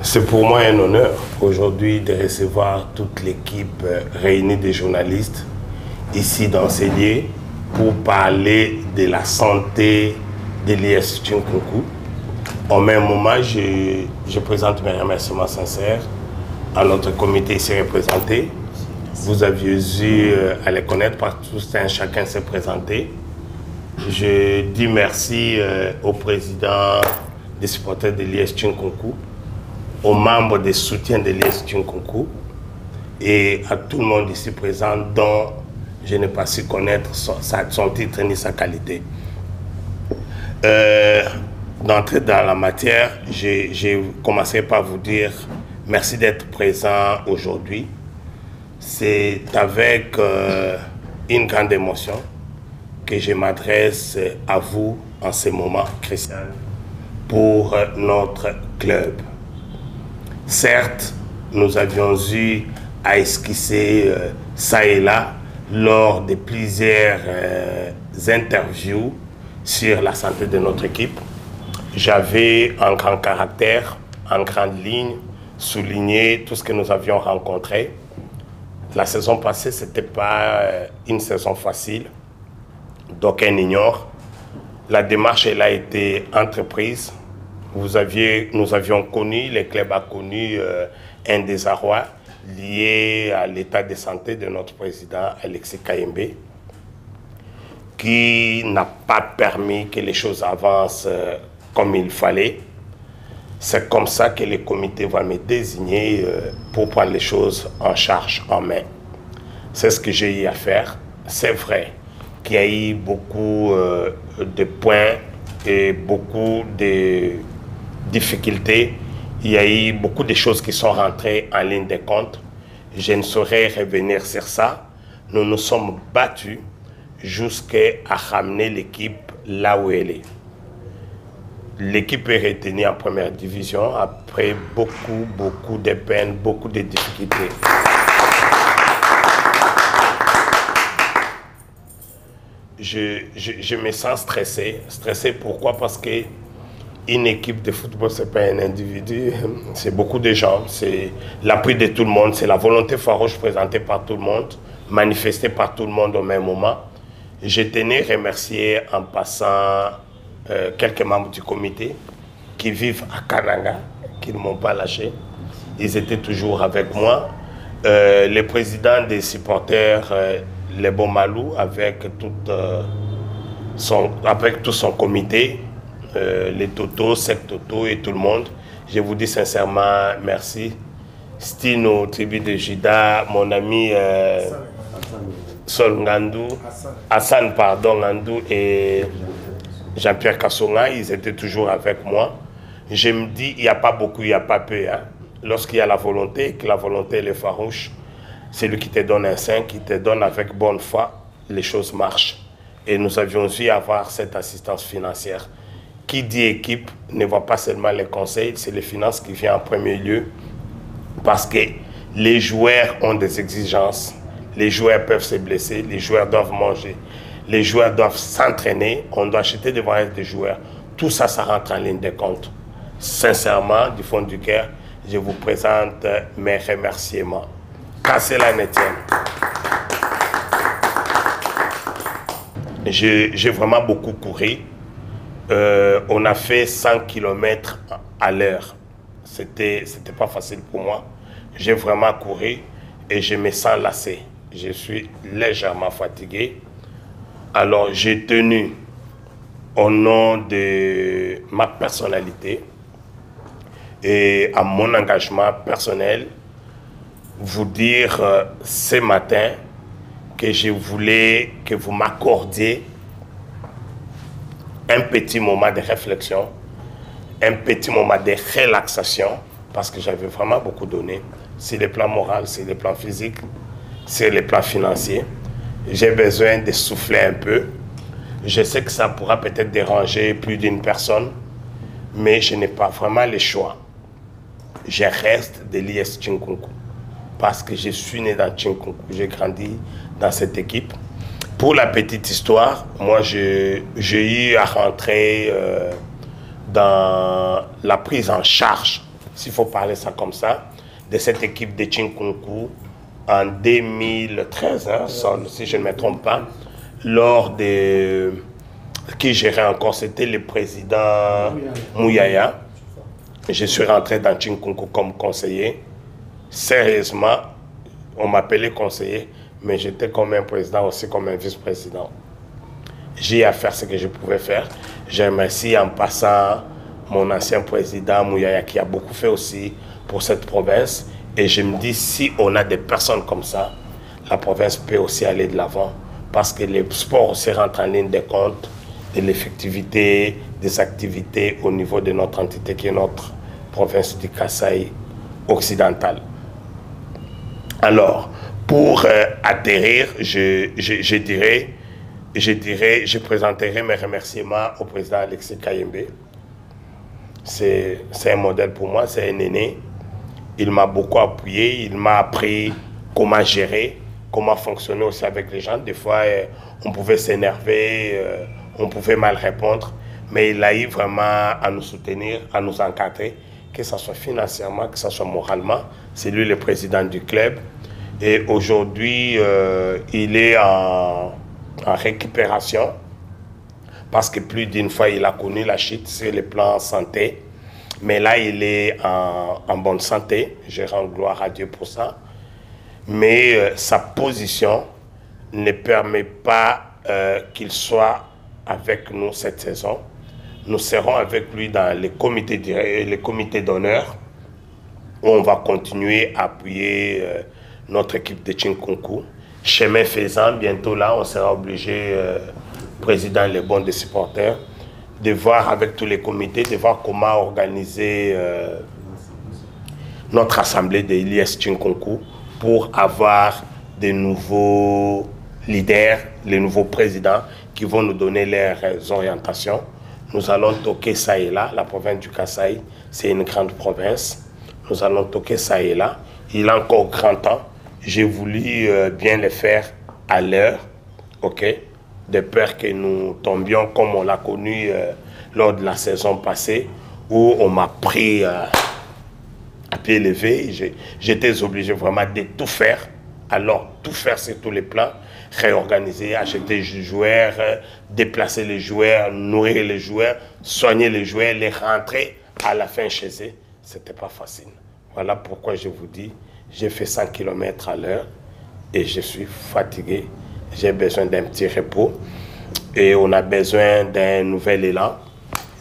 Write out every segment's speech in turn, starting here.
C'est pour moi un honneur aujourd'hui de recevoir toute l'équipe réunie des journalistes ici dans ces lieux pour parler de la santé de l'IS Tchinkounkou. En même moment, je présente mes remerciements sincères à notre comité ici représenté. Vous aviez eu à les connaître parce que chacun s'est présenté. Je dis merci au président des supporters de l'IS Tchinkounkou, aux membres des soutiens de l'IS Tchinkounkou et à tout le monde ici présent dont je n'ai pas su connaître son titre ni sa qualité. D'entrer dans la matière, j'ai commencé par vous dire merci d'être présent aujourd'hui. C'est avec une grande émotion que je m'adresse à vous en ce moment crucial pour notre club. Certes, nous avions eu à esquisser ça et là lors de plusieurs interviews sur la santé de notre équipe. J'avais en grand caractère, en grande ligne, souligné tout ce que nous avions rencontré. La saison passée, ce n'était pas une saison facile, d'aucuns ignorent. La démarche elle a été entreprise. Nous avions connu, le club a connu un désarroi lié à l'état de santé de notre président Alexis Kayembe, qui n'a pas permis que les choses avancent comme il fallait. C'est comme ça que le comité va me désigner pour prendre les choses en charge, en main. C'est ce que j'ai eu à faire. C'est vrai qu'il y a eu beaucoup de points et beaucoup de difficultés. Il y a eu beaucoup de choses qui sont rentrées en ligne de compte. Je ne saurais revenir sur ça. Nous nous sommes battus jusqu'à ramener l'équipe là où elle est. L'équipe est retenue en première division après beaucoup de peines, beaucoup de difficultés. Je me sens stressé. Stressé pourquoi? Parce que une équipe de football, ce n'est pas un individu, c'est beaucoup de gens, c'est l'appui de tout le monde, c'est la volonté farouche présentée par tout le monde, manifestée par tout le monde au même moment. Je tenais à remercier en passant quelques membres du comité qui vivent à Kananga, qui ne m'ont pas lâché. Ils étaient toujours avec moi. Le président des supporters, Lebo Malou, avec tout son comité, les Toto, Sec Toto et tout le monde. Je vous dis sincèrement merci. Stino, tribu de Jida, mon ami Sol Ngandou, Hassan pardon, Ngandou et Jean-Pierre Kassonga, ils étaient toujours avec moi. Je me dis, il n'y a pas beaucoup, il n'y a pas peu. Hein. Lorsqu'il y a la volonté, que la volonté elle est farouche, c'est lui qui te donne un sein, qui te donne avec bonne foi, les choses marchent. Et nous avions eu à avoir cette assistance financière. Qui dit équipe ne voit pas seulement les conseils, c'est les finances qui viennent en premier lieu. Parce que les joueurs ont des exigences. Les joueurs peuvent se blesser, les joueurs doivent manger. Les joueurs doivent s'entraîner, on doit acheter des voyages de joueurs. Tout ça, ça rentre en ligne de compte. Sincèrement, du fond du cœur, je vous présente mes remerciements. Qu'à cela ne tienne. J'ai vraiment beaucoup couru. On a fait 100 km à l'heure. C'était pas facile pour moi. J'ai vraiment couru et je me sens lassé. Je suis légèrement fatigué. Alors, j'ai tenu, au nom de ma personnalité et à mon engagement personnel, vous dire ce matin que je voulais que vous m'accordiez un petit moment de réflexion, un petit moment de relaxation, parce que j'avais vraiment beaucoup donné, sur le plan moral, sur le plan physique, sur le plan financier. J'ai besoin de souffler un peu. Je sais que ça pourra peut-être déranger plus d'une personne, mais je n'ai pas vraiment le choix. Je reste de l'IS Tchinkounkou parce que je suis né dans Tchinkounkou. J'ai grandi dans cette équipe. Pour la petite histoire, moi j'ai eu à rentrer dans la prise en charge s'il faut parler ça comme ça, de cette équipe de Tchinkounkou en 2013, hein, si je ne me trompe pas, lors de... Qui gérait encore, c'était le président Mouyaya. Je suis rentré dans Tchinkounkou comme conseiller. Sérieusement, on m'appelait conseiller, mais j'étais comme un président, aussi comme un vice-président. J'ai à faire ce que je pouvais faire. Je remercie en passant mon ancien président Mouyaya qui a beaucoup fait aussi pour cette province. Et je me dis, si on a des personnes comme ça, la province peut aussi aller de l'avant. Parce que le sport aussi rentre en ligne de compte de l'effectivité des activités au niveau de notre entité qui est notre province du Kasaï occidental. Alors, pour atterrir, je présenterai mes remerciements au président Alexis Kayembe. C'est un modèle pour moi, c'est un aîné. Il m'a beaucoup appuyé, il m'a appris comment gérer, comment fonctionner aussi avec les gens. Des fois, on pouvait s'énerver, on pouvait mal répondre, mais il a eu vraiment à nous soutenir, à nous encadrer, que ce soit financièrement, que ce soit moralement. C'est lui le président du club. Et aujourd'hui, il est en récupération parce que plus d'une fois, il a connu la chute sur le plan santé. Mais là, il est en bonne santé. Je rends gloire à Dieu pour ça. Mais sa position ne permet pas qu'il soit avec nous cette saison. Nous serons avec lui dans les comités d'honneur où on va continuer à appuyer notre équipe de Tchinkounkou. Chemin faisant, bientôt là, on sera obligé, président Les Bons des supporters, de voir avec tous les comités, de voir comment organiser notre assemblée de l'IS Tchinkounkou pour avoir de nouveaux leaders, les nouveaux présidents qui vont nous donner leurs orientations. Nous allons toquer ça et là. La province du Kasaï, c'est une grande province. Nous allons toquer ça et là. Il est encore grand temps. J'ai voulu bien le faire à l'heure, ok, de peur que nous tombions comme on l'a connu lors de la saison passée, où on m'a pris à pied levé. J'étais obligé vraiment de tout faire. Alors, tout faire sur tous les plans, réorganiser, acheter des joueurs, déplacer les joueurs, nourrir les joueurs, soigner les joueurs, les rentrer à la fin chez eux. Ce n'était pas facile. Voilà pourquoi je vous dis, j'ai fait 100 km à l'heure et je suis fatigué. J'ai besoin d'un petit repos et on a besoin d'un nouvel élan,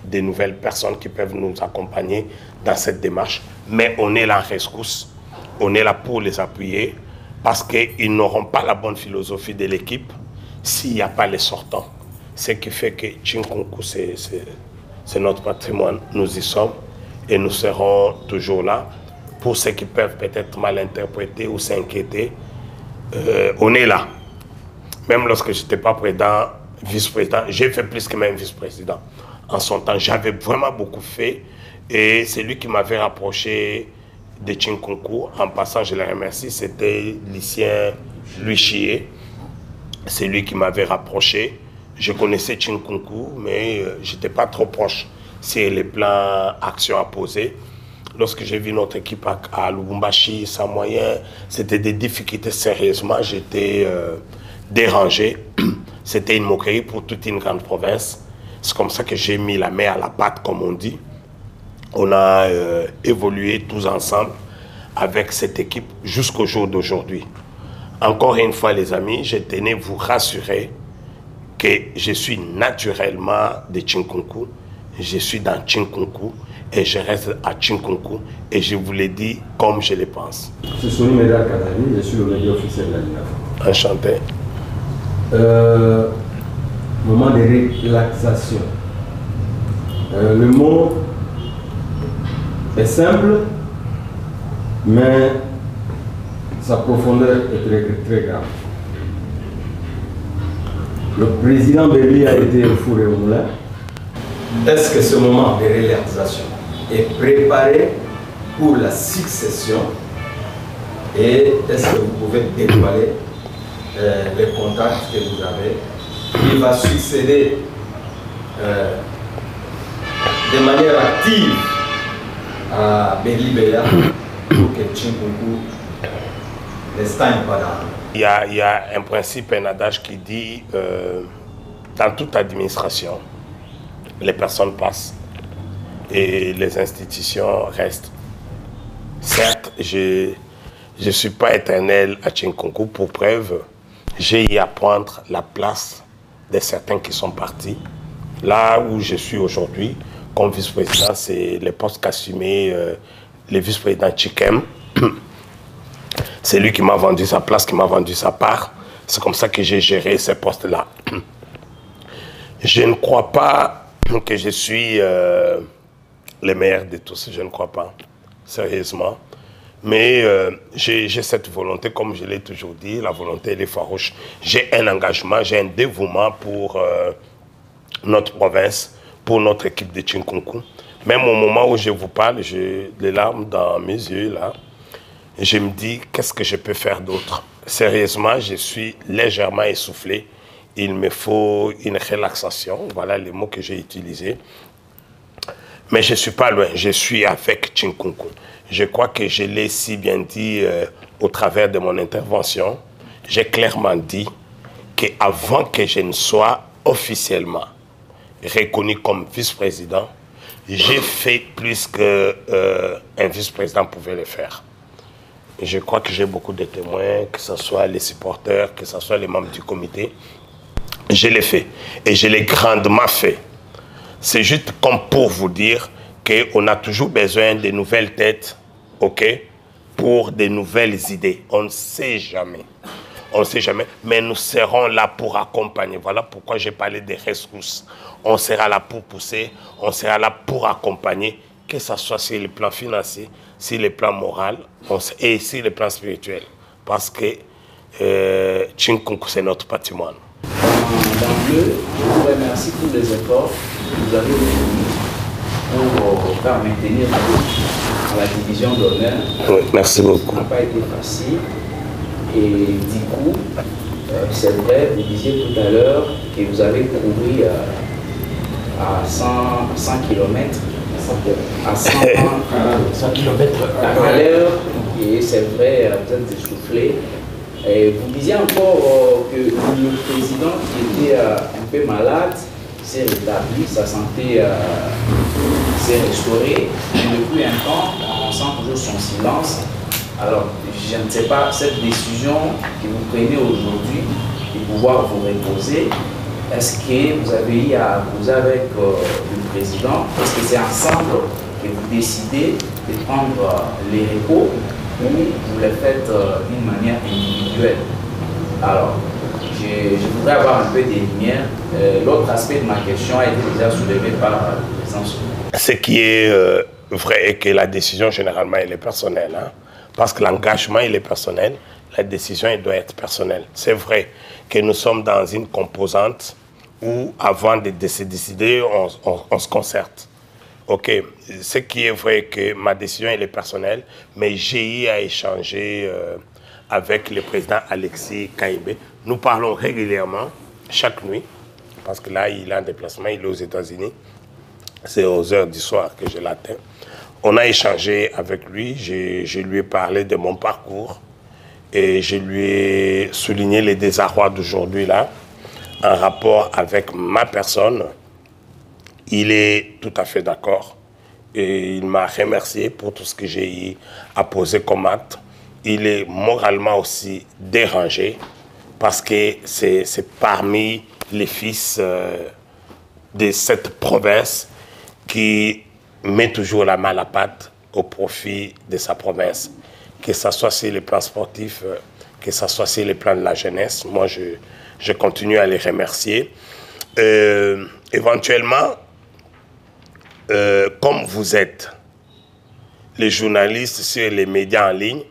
des nouvelles personnes qui peuvent nous accompagner dans cette démarche. Mais on est là en rescousse, on est là pour les appuyer parce qu'ils n'auront pas la bonne philosophie de l'équipe s'il n'y a pas les sortants. Ce qui fait que Tchinkounkou, c'est notre patrimoine, nous y sommes et nous serons toujours là. Pour ceux qui peuvent peut-être mal interpréter ou s'inquiéter, on est là. Même lorsque je n'étais pas président, vice-président, j'ai fait plus que même vice-président. En son temps, j'avais vraiment beaucoup fait et c'est lui qui m'avait rapproché de Tchinkounkou. En passant, je le remercie, c'était Lucien Luchier. C'est lui qui m'avait rapproché. Je connaissais Tchinkounkou, mais je n'étais pas trop proche sur les plans actions à poser. Lorsque j'ai vu notre équipe à Lubumbashi, sans moyens, c'était des difficultés sérieusement. J'étais dérangé. C'était une moquerie pour toute une grande province. C'est comme ça que j'ai mis la main à la pâte, comme on dit. On a évolué tous ensemble avec cette équipe jusqu'au jour d'aujourd'hui. Encore une fois, les amis, je tenais à vous rassurer que je suis naturellement de Tchinkounkou. Je suis dans Tchinkounkou et je reste à Tchinkounkou et je vous l'ai dit comme je le pense. Je suis Médard Kadali, je suis le média officiel de la LINAF. Enchanté. Moment de relaxation. Le mot est simple, mais sa profondeur est très, très grave. Le président Béli a été fourré au moulin. Est-ce que ce moment de relaxation est préparé pour la succession et est-ce que vous pouvez dévoiler les contacts que vous avez qui va succéder de manière active à Belibeya pour que Tchinkounkou ne stagne pas dans l'eau? Il y a un principe, un adage qui dit dans toute administration, les personnes passent et les institutions restent. Certes, je ne suis pas éternel à Tchinkounkou, pour preuve, j'ai eu à prendre la place de certains qui sont partis. Là où je suis aujourd'hui, comme vice-président, c'est le poste qu'assumait le vice-président Tchikem. C'est lui qui m'a vendu sa place, qui m'a vendu sa part. C'est comme ça que j'ai géré ces postes-là. Je ne crois pas que je suis le meilleur de tous, je ne crois pas, sérieusement. Mais j'ai cette volonté, comme je l'ai toujours dit, la volonté elle est farouche. J'ai un engagement, j'ai un dévouement pour notre province, pour notre équipe de Tchinkounkou. Même au moment où je vous parle, j'ai les larmes dans mes yeux, là. Je me dis, qu'est-ce que je peux faire d'autre? Sérieusement, je suis légèrement essoufflé. Il me faut une relaxation. Voilà les mots que j'ai utilisés. Mais je ne suis pas loin. Je suis avec Tchinkounkou. Je crois que je l'ai si bien dit au travers de mon intervention. J'ai clairement dit qu'avant que je ne sois officiellement reconnu comme vice-président, j'ai fait plus qu'un vice-président pouvait le faire. Je crois que j'ai beaucoup de témoins, que ce soit les supporters, que ce soit les membres du comité. Je l'ai fait. Et je l'ai grandement fait. C'est juste comme pour vous dire qu'on a toujours besoin de nouvelles têtes, ok, pour de nouvelles idées. On ne sait jamais. On ne sait jamais. Mais nous serons là pour accompagner. Voilà pourquoi j'ai parlé des ressources. On sera là pour pousser. On sera là pour accompagner, que ce soit sur le plan financier, sur le plan moral et sur le plan spirituel. Parce que Tchinkounkou, c'est notre patrimoine. D'emblée, je vous remercie pour les efforts que vous avez fournis pour faire maintenir la division d'honneur. Oui, merci beaucoup. Ça n'a pas été facile. Et du coup, c'est vrai, vous disiez tout à l'heure que vous avez couru à 100 km. À 100 km à l'heure, et c'est vrai, vous êtes essoufflé. Et vous disiez encore que le président qui était un peu malade s'est rétabli, sa santé s'est restaurée, mais depuis un temps, on sent toujours son silence. Alors, je ne sais pas, cette décision que vous prenez aujourd'hui de pouvoir vous reposer, est-ce que vous avez eu à causer avec le président? Est-ce que c'est ensemble que vous décidez de prendre les repos ou vous le faites d'une manière individuelle? Alors, je voudrais avoir un peu de lumière. L'autre aspect de ma question a été déjà soulevé par le président. Ce qui est vrai est que la décision, généralement, elle est personnelle. Hein? Parce que l'engagement, il est personnel. La décision, elle doit être personnelle. C'est vrai que nous sommes dans une composante où, avant de se décider, on se concerte. OK. Ce qui est vrai que ma décision, elle est personnelle, mais j'ai eu à échanger avec le président Alexis Kaïbé. Nous parlons régulièrement, chaque nuit, parce que là, il est en déplacement, il est aux États-Unis. C'est aux heures du soir que je l'atteins. On a échangé avec lui, je lui ai parlé de mon parcours et je lui ai souligné les désarrois d'aujourd'hui là, en rapport avec ma personne. Il est tout à fait d'accord et il m'a remercié pour tout ce que j'ai eu à poser comme acte. Il est moralement aussi dérangé parce que c'est parmi les fils de cette province qui met toujours la main à la pâte au profit de sa province. Que ce soit sur les plans sportifs, que ce soit sur les plans de la jeunesse. Moi, je continue à les remercier. Éventuellement, comme vous êtes les journalistes sur les médias en ligne,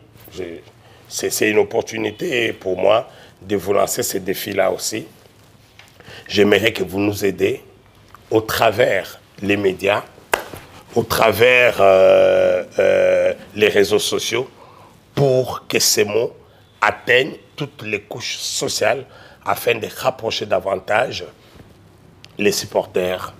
c'est une opportunité pour moi de vous lancer ce défi-là aussi. J'aimerais que vous nous aidiez au travers les médias, au travers les réseaux sociaux, pour que ces mots atteignent toutes les couches sociales afin de rapprocher davantage les supporters,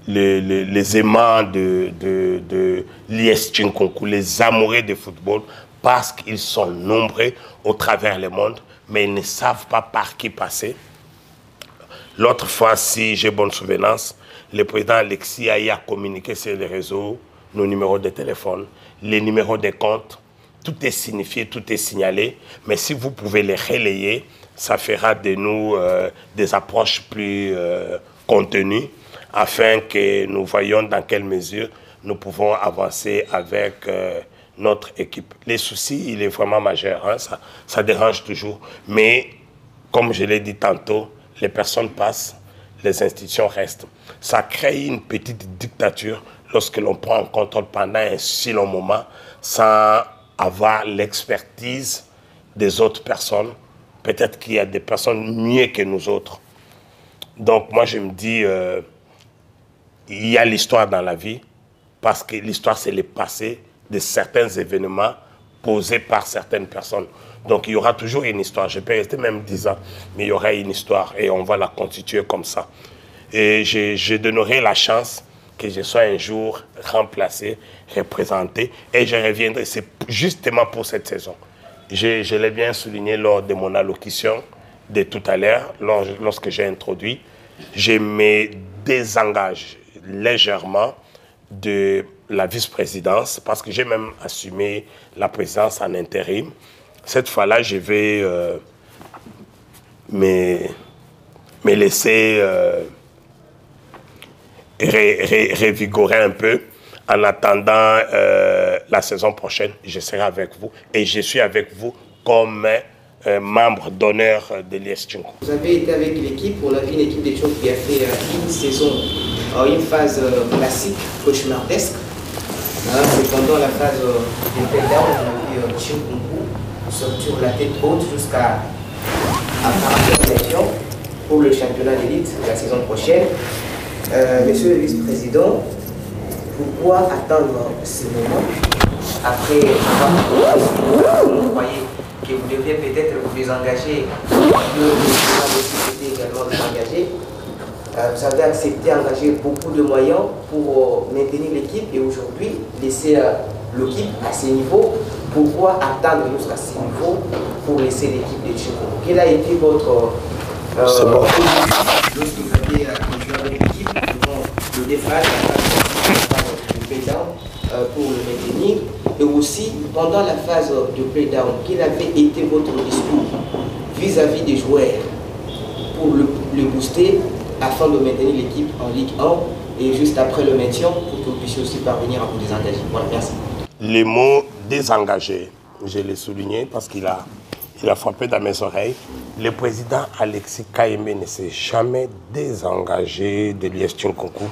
les aimants de l'IS Tchinkonkou, les amoureux de football, parce qu'ils sont nombreux au travers le monde, mais ils ne savent pas par qui passer. L'autre fois, si j'ai bonne souvenance, le président Alexis a communiqué sur les réseaux nos numéros de téléphone, les numéros de compte. Tout est signifié, tout est signalé, mais si vous pouvez les relayer, ça fera de nous des approches plus contenues, afin que nous voyions dans quelle mesure nous pouvons avancer avec notre équipe. Les soucis, il est vraiment majeur, hein? Ça dérange toujours, mais comme je l'ai dit tantôt, les personnes passent, les institutions restent. Ça crée une petite dictature lorsque l'on prend un contrôle pendant un si long moment sans avoir l'expertise des autres personnes. Peut-être qu'il y a des personnes mieux que nous autres. Donc moi je me dis, il y a l'histoire dans la vie, parce que l'histoire c'est le passé de certains événements posés par certaines personnes. Donc il y aura toujours une histoire. Je peux rester même 10 ans, mais il y aura une histoire et on va la constituer comme ça. Et je donnerai la chance que je sois un jour remplacé, représenté, et je reviendrai. C'est justement pour cette saison. Je l'ai bien souligné lors de mon allocution de tout à l'heure, lorsque j'ai introduit, je me désengage légèrement de la vice-présidence, parce que j'ai même assumé la présidence en intérim. Cette fois-là, je vais me laisser revigorer un peu. En attendant la saison prochaine, je serai avec vous et je suis avec vous comme membre d'honneur de l'IS Tchinkonkou. Vous avez été avec l'équipe, on a vu une équipe d'Éthiopie qui a fait une saison en une phase classique, cauchemardesque. C'est pendant la phase des play-down, on a vu Tchinkonkou sortir la tête haute jusqu'à la qualification pour le championnat d'élite la saison prochaine. Monsieur le vice-président, pourquoi attendre ce moment après avoir vous croyez que vous devriez peut-être vous désengager, que le également désengager. Vous avez accepté d'engager beaucoup de moyens pour maintenir l'équipe et aujourd'hui laisser l'équipe à ce niveau. Pourquoi attendre jusqu'à ce niveau pour laisser l'équipe de Tchinkonkou? Quel a été votre lorsque vous avez continué avec l'équipe, le défrage, le play-down pour le maintenir, et aussi pendant la phase de play-down, quel avait été votre discours vis-à-vis des joueurs pour le booster afin de maintenir l'équipe en Ligue 1 et juste après le maintien pour que vous puissiez aussi parvenir à vous désengager. Voilà, merci. Les mots désengagés, je l'ai souligné parce qu'il a frappé dans mes oreilles. Le président Alexis Kayembe ne s'est jamais désengagé de l'IS Tchinkonkou.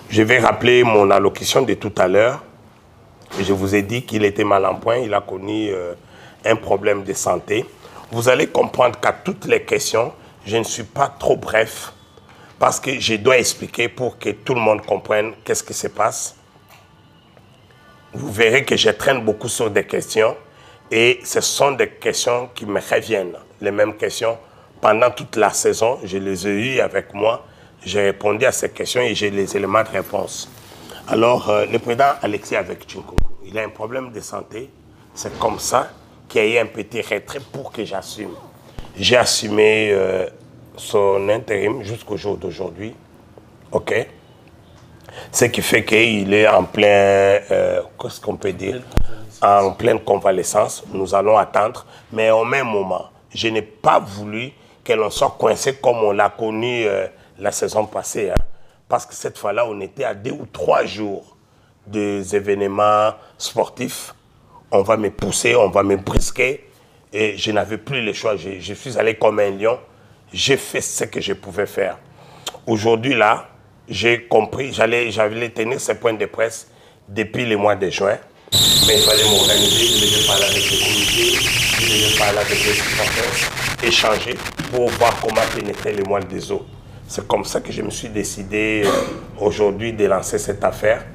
Je vais rappeler mon allocution de tout à l'heure. Je vous ai dit qu'il était mal en point, il a connu un problème de santé. Vous allez comprendre qu'à toutes les questions, je ne suis pas trop bref parce que je dois expliquer pour que tout le monde comprenne qu'est-ce qui se passe. Vous verrez que je traîne beaucoup sur des questions et ce sont des questions qui me reviennent. Les mêmes questions pendant toute la saison, je les ai eues avec moi. J'ai répondu à ces questions et j'ai les éléments de réponse. Alors, le président Alexis avec Tchinkonkou, il a un problème de santé. C'est comme ça qu'il y a eu un petit retrait pour que j'assume. J'ai assumé son intérim jusqu'au jour d'aujourd'hui. OK? Ce qui fait qu'il est en plein, qu'est-ce qu'on peut dire? En pleine convalescence. Nous allons attendre. Mais au même moment, je n'ai pas voulu que l'on soit coincé comme on l'a connu la saison passée. Hein. Parce que cette fois-là, on était à 2 ou 3 jours des événements sportifs. On va me pousser, on va me brisquer. Et je n'avais plus le choix. Je suis allé comme un lion. J'ai fait ce que je pouvais faire. Aujourd'hui, là, j'ai compris, j'allais tenir ces points de presse depuis le mois de juin. Mais il fallait m'organiser, je devais parler avec les comités, je devais parler avec les supporters, échanger pour voir comment pénétrer les moelle des os. C'est comme ça que je me suis décidé aujourd'hui de lancer cette affaire.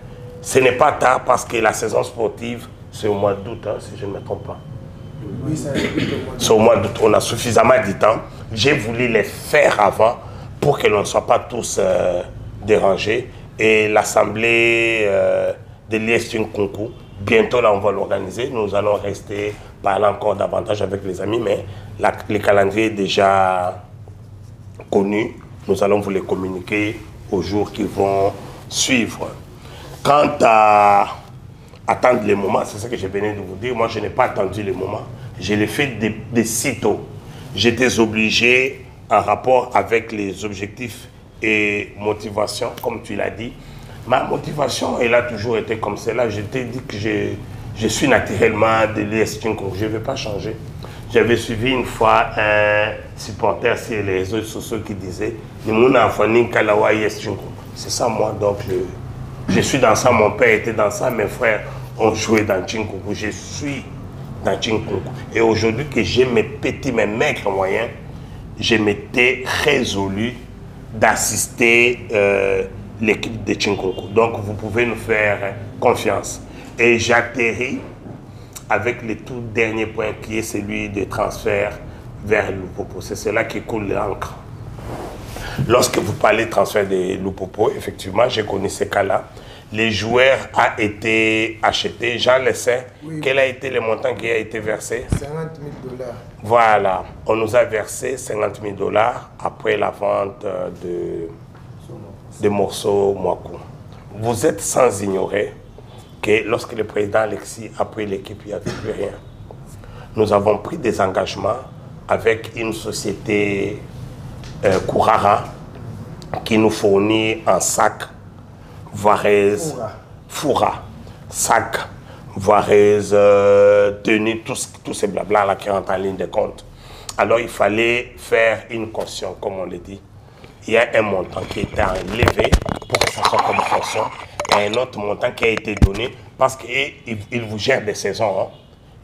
Ce n'est pas tard parce que la saison sportive, c'est au mois d'août, hein, si je ne me trompe pas. Oui, c'est au mois d'août. On a suffisamment de temps. J'ai voulu les faire avant pour que l'on ne soit pas tous dérangés et l'assemblée de l'IS Tchinkounkou. Bientôt, là, on va l'organiser. Nous allons rester, parler encore davantage avec les amis, mais le calendrier est déjà connu. Nous allons vous les communiquer aux jours qui vont suivre. Quant à attendre les moments, c'est ce que je venais de vous dire. Moi, je n'ai pas attendu les moments. Je l'ai fait de sitôt. J'étais obligé, en rapport avec les objectifs et motivation, comme tu l'as dit. Ma motivation, elle a toujours été comme celle-là. Je t'ai dit que je suis naturellement de l'IS Tchinkounkou. Je ne vais pas changer. J'avais suivi une fois un supporter sur les réseaux sociaux qui disait « C'est ça moi, donc je suis dans ça, mon père était dans ça, mes frères ont joué dans Tchinkounkou. Je suis dans Tchinkounkou. Et aujourd'hui que j'ai mes petits, mes maigres moyens, je m'étais résolu d'assister l'équipe de Tchinkounkou. Donc vous pouvez nous faire confiance. Et j'atterris avec le tout dernier point qui est celui de transfert vers Lupopo. C'est cela qui coule l'encre. Lorsque vous parlez de transfert de Lupopo, effectivement, j'ai connu ces cas-là. Les joueurs ont été achetés. Jean le sait. Oui. Quel a été le montant qui a été versé? 50 000 $. Voilà. On nous a versé 50 000 $ après la vente de morceaux Mwakou. Vous êtes sans ignorer que lorsque le président Alexis a pris l'équipe, il n'y avait plus rien. Nous avons pris des engagements avec une société Kourara qui nous fournit un sac, varèse, fourra, sac, varèse, tenue, tous ces blabla là qui rentrent en ligne de compte. Alors il fallait faire une caution, comme on le dit. Il y a un montant qui était enlevé pour que ça soit comme caution. Et un autre montant qui a été donné parce qu'ils vous gèrent des saisons. Hein.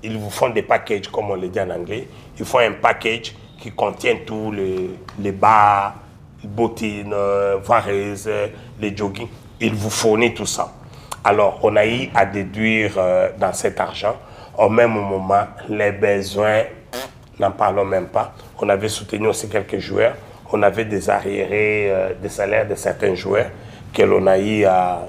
Ils vous font des packages, comme on le dit en anglais. Ils font un package qui contient tous les bas, les bottines, varèses, les jogging. Ils vous fournissent tout ça. Alors, on a eu à déduire dans cet argent. Au même moment, les besoins, n'en parlons même pas. On avait soutenu aussi quelques joueurs. On avait des arriérés, des salaires de certains joueurs que l'on a eu à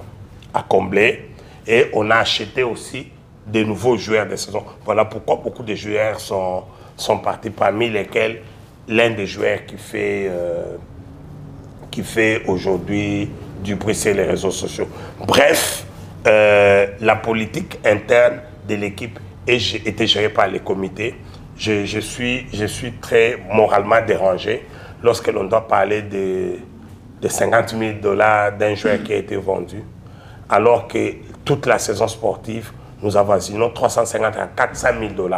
combler. Et on a acheté aussi de nouveaux joueurs de saison. Voilà pourquoi beaucoup de joueurs sont partis, parmi lesquels l'un des joueurs qui fait aujourd'hui du bruit sur les réseaux sociaux. Bref, la politique interne de l'équipe était gérée par les comités. Je suis très moralement dérangé lorsque l'on doit parler de 50 000 $ d'un joueur qui a été vendu, alors que toute la saison sportive, nous avoisinons 350 à 400 000 $,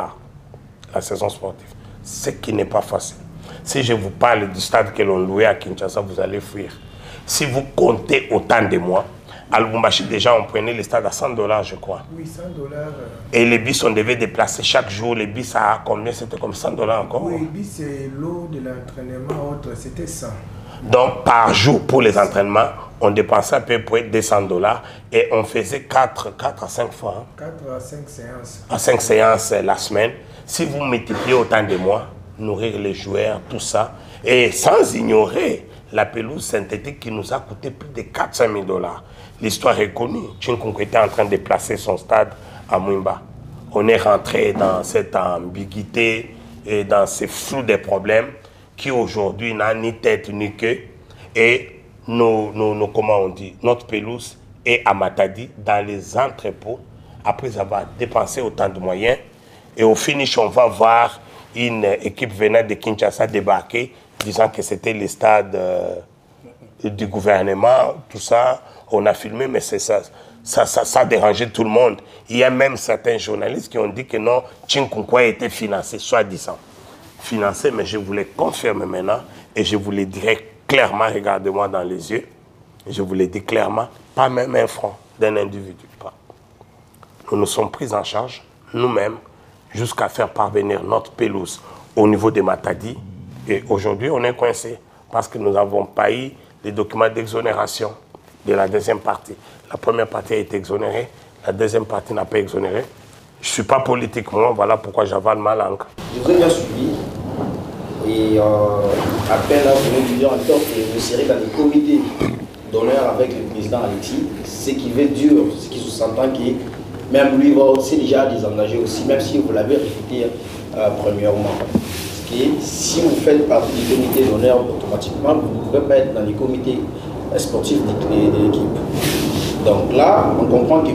la saison sportive. Ce qui n'est pas facile. Si je vous parle du stade que l'on louait à Kinshasa, vous allez fuir. Si vous comptez autant de mois, à Lubumbashi, déjà, on prenait les stades à 100 $, je crois. Oui, 100 $. Et les bus, on devait déplacer chaque jour. Les bus, à combien? C'était comme 100 $ encore? Oui, les bus, c'est l'eau de l'entraînement, autre, c'était 100. Donc, par jour, pour les entraînements, on dépensait à peu près 200 $ et on faisait 4 à 5 fois. Hein. 4 à 5 séances. À 5 séances la semaine. Si vous multipliez autant de mois, nourrir les joueurs, tout ça, et sans ignorer la pelouse synthétique qui nous a coûté plus de 400 000 $. L'histoire est connue. Tchinkounkou était en train de placer son stade à Mwimba. On est rentré dans cette ambiguïté et dans ces flous des problèmes qui aujourd'hui n'a ni tête ni queue. Et comment on dit, notre pelouse est à Matadi, dans les entrepôts, après avoir dépensé autant de moyens. Et au finish, on va voir une équipe venant de Kinshasa débarquer, disant que c'était le stade du gouvernement, tout ça. On a filmé, mais c'est ça. Ça dérangeait tout le monde. Il y a même certains journalistes qui ont dit que non, Tchinkounkou a été financé, soi-disant. Financé, mais je vous le confirme maintenant et je vous le dirai clairement, regardez-moi dans les yeux. Je vous le dis clairement, pas même un franc d'un individu. Pas. Nous nous sommes pris en charge, nous-mêmes, jusqu'à faire parvenir notre pelouse au niveau de Matadi. Et aujourd'hui, on est coincé parce que nous n'avons pas eu les documents d'exonération de la deuxième partie. La première partie a été exonérée, la deuxième partie n'a pas exonéré. Je ne suis pas politique, moi, voilà pourquoi j'avale ma langue. Je vous ai bien suivi. Et après, là, vous me disiez encore que vous serez dans les comités d'honneur avec le président Alexis, ce qui veut dire, ce qui se s'entend que même lui va aussi déjà désengager aussi, même si vous l'avez répété premièrement. Parce que si vous faites partie du comité d'honneur, automatiquement, vous ne pouvez pas être dans les comités sportifs de l'équipe. Donc là, on comprend que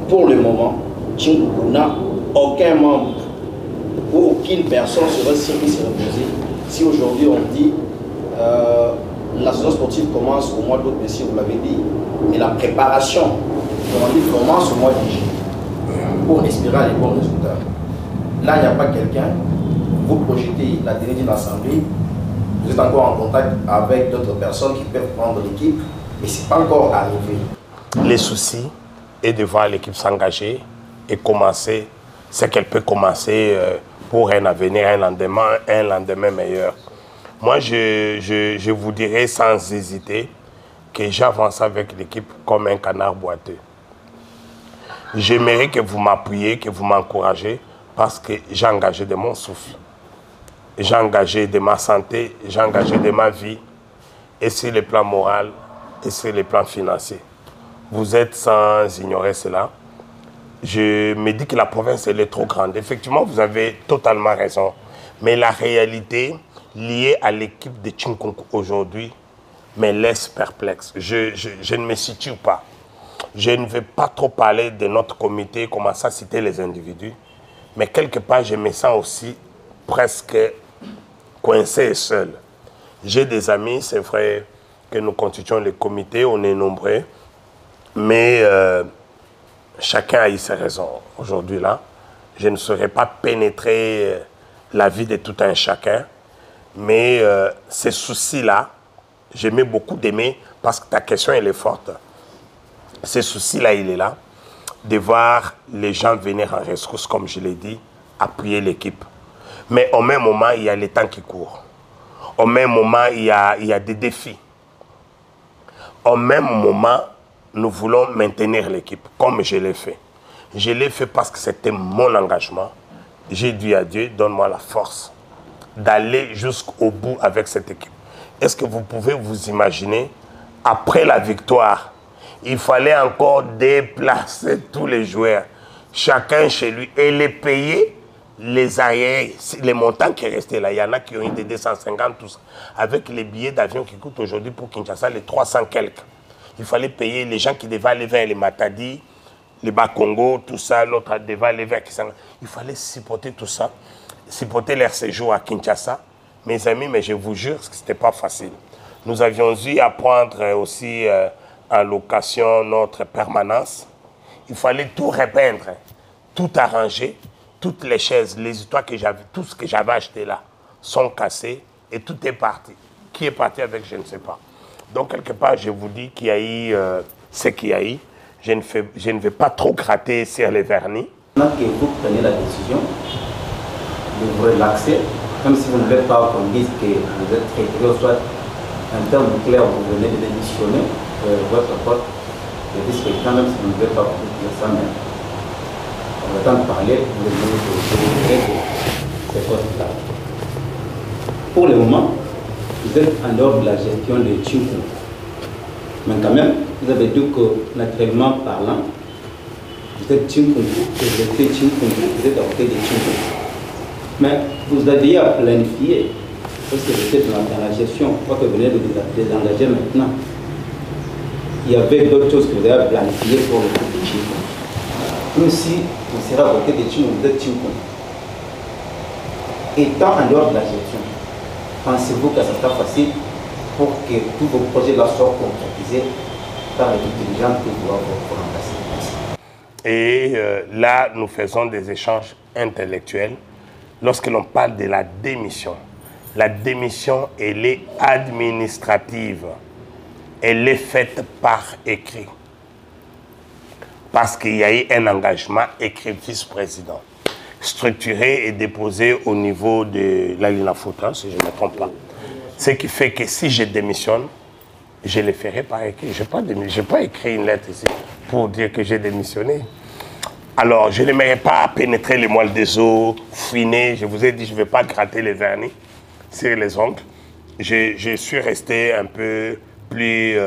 pour le moment, Tchinkounkou n'a aucun membre ou aucune personne serait service reposée. Si aujourd'hui on dit la saison sportive commence au mois d'août, mais si vous l'avez dit, mais la préparation, on dit, commence au mois de juillet pour espérer les bons résultats. Là, il n'y a pas quelqu'un, vous projetez la tenue d'une assemblée, vous êtes encore en contact avec d'autres personnes qui peuvent prendre l'équipe, mais ce n'est pas encore arrivé. Les soucis est de voir l'équipe s'engager et commencer ce qu'elle peut commencer pour un avenir, un lendemain meilleur. Moi, je vous dirais sans hésiter que j'avance avec l'équipe comme un canard boiteux. J'aimerais que vous m'appuyiez, que vous m'encouragez, parce que j'ai engagé de mon souffle. J'ai engagé de ma santé, j'ai engagé de ma vie, et sur le plan moral, et sur le plan financier. Vous êtes sans ignorer cela. Je me dis que la province, elle est trop grande. Effectivement, vous avez totalement raison. Mais la réalité liée à l'équipe de Tchinkounkou aujourd'hui me laisse perplexe. Je ne me situe pas. Je ne vais pas trop parler de notre comité, commencer à citer les individus. Mais quelque part, je me sens aussi presque coincé et seul. J'ai des amis, c'est vrai que nous constituons le comité, on est nombreux. Mais chacun a eu ses raisons. Aujourd'hui, là, je ne saurais pas pénétrer la vie de tout un chacun. Mais ces soucis-là, j'aimais beaucoup d'aimer, parce que ta question, elle est forte. Ces soucis-là, il est là, de voir les gens venir en rescousse, comme je l'ai dit, appuyer l'équipe. Mais au même moment, il y a les temps qui courent. Au même moment, il y a des défis. Au même moment, nous voulons maintenir l'équipe, comme je l'ai fait. Je l'ai fait parce que c'était mon engagement. J'ai dit à Dieu, donne-moi la force d'aller jusqu'au bout avec cette équipe. Est-ce que vous pouvez vous imaginer, après la victoire, il fallait encore déplacer tous les joueurs, chacun chez lui, et les payer, les arriérés, les montants qui restaient là. Il y en a qui ont eu des 250, tout ça, avec les billets d'avion qui coûtent aujourd'hui pour Kinshasa, les 300 quelques. Il fallait payer les gens qui devaient aller vers les Matadi, les Bas-Congo, tout ça, l'autre devait aller vers Kisanga. Il fallait supporter tout ça, supporter leur séjour à Kinshasa. Mes amis, mais je vous jure que ce n'était pas facile. Nous avions eu à prendre aussi en location notre permanence. Il fallait tout repeindre, tout arranger, toutes les chaises, les histoires que j'avais, tout ce que j'avais acheté là sont cassés et tout est parti. Qui est parti avec, je ne sais pas. Donc, quelque part, je vous dis qu'il y a eu ce qu'il y a eu. Je ne vais pas trop gratter sur les vernis. Maintenant que vous prenez la décision de vous relaxer, même si vous ne voulez pas qu'on dise que vous êtes traité, soit en termes clairs, vous venez de démissionner votre poste, je dis que quand même si vous ne voulez pas vous dire ça, mais on va temps de parler, vous venez de ces postes-là. Pour le moment, vous êtes en dehors de la gestion de Tchinkounkou. Mais quand même, vous avez dit que, naturellement parlant, vous êtes Tchinkounkou, vous êtes Tchinkounkou, vous êtes à côté de Tchinkounkou. Mais vous aviez à planifier, parce que vous êtes dans la gestion, je crois que vous venez de vous désengager maintenant. Il y avait d'autres choses que vous avez planifiées pour le coup de Tchinkounkou. Même si vous serez à côté de Tchinkounkou, vous êtes Tchinkounkou. Étant en dehors de la gestion, pensez-vous que ça sera facile pour que tous vos projets-là soient concrétisés par l'équipe dirigeante que vous remplacer? Et là, nous faisons des échanges intellectuels. Lorsque l'on parle de la démission, elle est administrative. Elle est faite par écrit. Parce qu'il y a eu un engagement écrit vice-président, structuré et déposé au niveau de la Lina Foutra, si je ne me trompe pas. Ce qui fait que si je démissionne, je le ferai par écrit. Je n'ai pas écrit une lettre ici pour dire que j'ai démissionné. Alors, je n'aimerais pas pénétrer les moelles des os, fouiner. Je vous ai dit, je ne vais pas gratter les vernis sur les ongles. Je suis resté un peu plus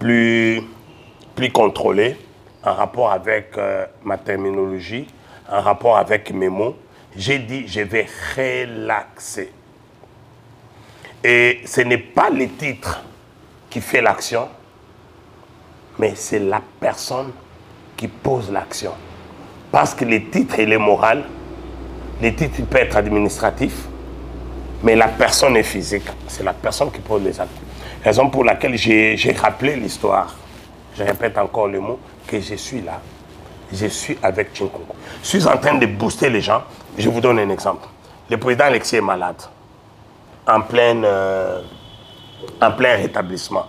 plus contrôlé, en rapport avec ma terminologie, en rapport avec mes mots. J'ai dit, je vais relaxer. Et ce n'est pas le titre qui fait l'action, mais c'est la personne qui pose l'action. Parce que le titre, il est moral, le titre, il peut être administratif, mais la personne est physique. C'est la personne qui pose les actes. Raison pour laquelle j'ai rappelé l'histoire. Je répète encore le mot, que je suis là. Je suis avec Tchinkounkou. Je suis en train de booster les gens. Je vous donne un exemple. Le président Alexis est malade. En plein rétablissement.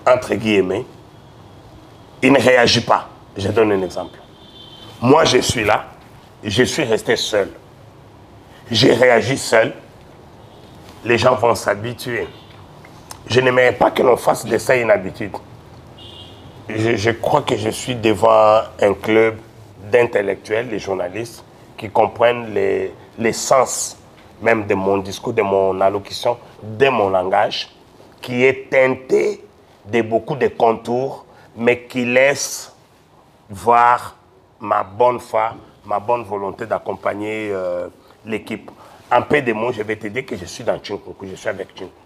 Entre guillemets. Il ne réagit pas. Je donne un exemple. Moi, je suis là. Je suis resté seul. J'ai réagi seul. Les gens vont s'habituer. Je n'aimerais pas que l'on fasse de ça une habitude. Je crois que je suis devant un club d'intellectuels, les journalistes, qui comprennent les sens même de mon discours, de mon allocution, de mon langage, qui est teinté de beaucoup de contours, mais qui laisse voir ma bonne foi, ma bonne volonté d'accompagner l'équipe. En peu de mots, je vais te dire que je suis dans Tchinkounkou, je suis avec Tchinkounkou.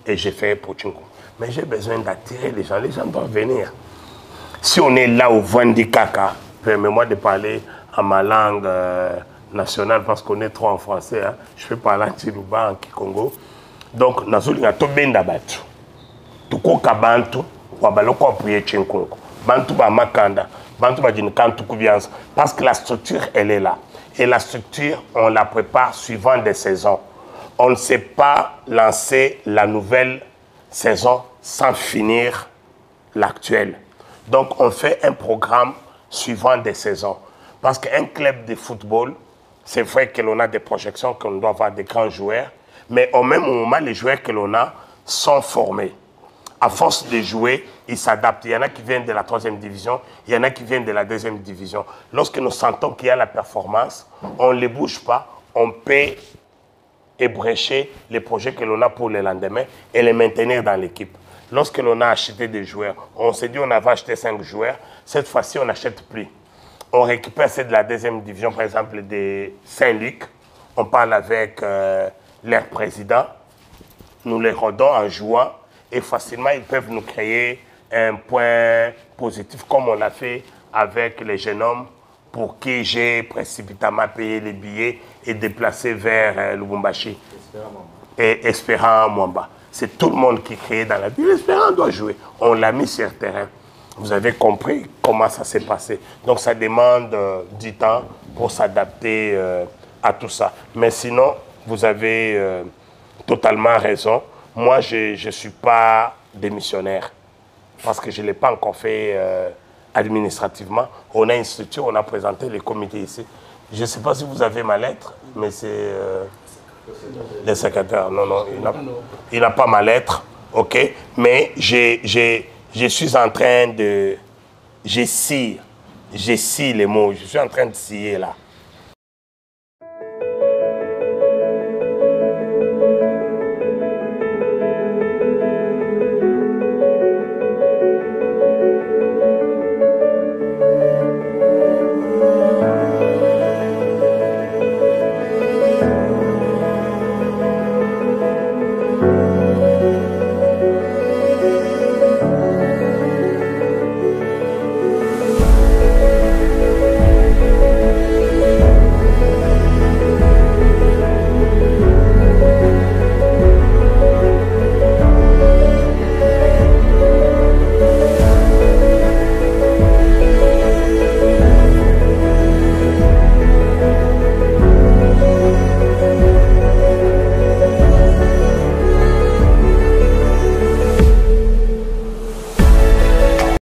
Et j'ai fait pour Tchinkounkou. Mais j'ai besoin d'attirer les gens doivent venir. Si on est là au Vandi Kaka, permets-moi de parler en ma langue nationale parce qu'on est trop en français. Hein. Je fais parler en Chiluba, en Kikongo. Donc, nazolinga to benda batu. Tukoka bantu, wabaloko apuye Tchinkounkou. Bantu ba makanda, bantu ba jinkantu kubianza. Parce que la structure, elle est là. Et la structure, on la prépare suivant des saisons. On ne sait pas lancer la nouvelle saison sans finir l'actuelle. Donc, on fait un programme suivant des saisons. Parce qu'un club de football, c'est vrai que l'on a des projections, qu'on doit avoir des grands joueurs, mais au même moment, les joueurs que l'on a sont formés. À force de jouer, ils s'adaptent. Il y en a qui viennent de la 3e division, il y en a qui viennent de la 2e division. Lorsque nous sentons qu'il y a la performance, on ne les bouge pas, on peut ébrécher les projets que l'on a pour le lendemain et les maintenir dans l'équipe. Lorsque l'on a acheté des joueurs, on s'est dit on avait acheté 5 joueurs, cette fois-ci on n'achète plus. On récupère ceux de la 2e division, par exemple de Saint-Luc, on parle avec leur président, nous les rodons en jouant et facilement ils peuvent nous créer un point positif comme on l'a fait avec les jeunes hommes pour qui j'ai précipitamment payé les billets et déplacé vers Lubumbashi et Espérant Mwamba. C'est tout le monde qui crée dans la ville. L'Espérant doit jouer. On l'a mis sur le terrain. Vous avez compris comment ça s'est passé. Donc ça demande du temps pour s'adapter à tout ça. Mais sinon, vous avez totalement raison. Moi, je ne suis pas démissionnaire parce que je ne l'ai pas encore fait administrativement. On a une structure, on a présenté les comités ici. Je ne sais pas si vous avez ma lettre, mais c'est... le secrétaire, non, il n'a pas ma lettre, ok, mais je suis en train de... Je scie les mots, je suis en train de scier là.